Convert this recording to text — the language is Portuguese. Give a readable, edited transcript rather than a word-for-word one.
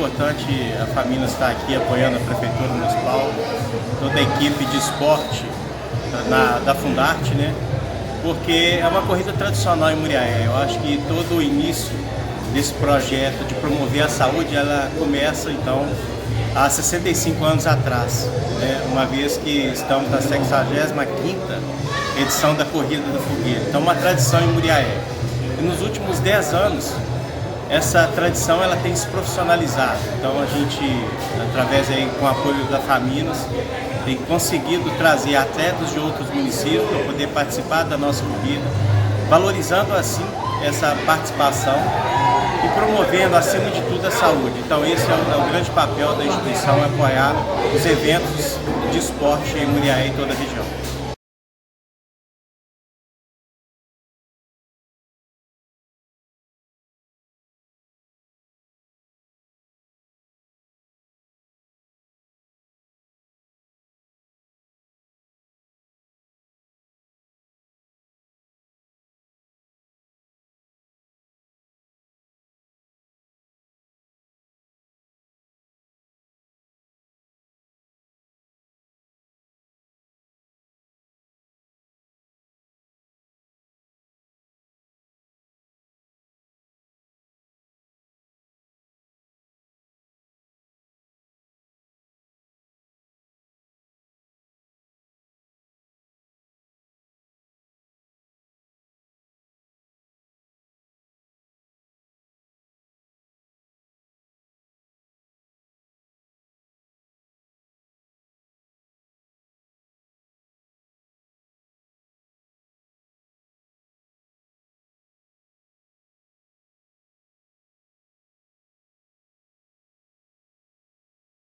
importante a Faminas estar aqui apoiando a Prefeitura Municipal, toda a equipe de esporte da Fundarte, né? Porque é uma corrida tradicional em Muriaé. Eu acho que todo o início desse projeto de promover a saúde, ela começa então há 65 anos atrás, né? Uma vez que estamos na 65ª edição da Corrida do Fogueiro. Então, uma tradição em Muriaé. E nos últimos 10 anos, essa tradição ela tem se profissionalizado. Então, a gente, através aí, com o apoio da Faminas, tem conseguido trazer atletas de outros municípios para poder participar da nossa corrida, valorizando assim essa participação e promovendo, acima de tudo, a saúde. Então, esse é o grande papel da instituição, apoiar os eventos de esporte em Muriaé e toda a região.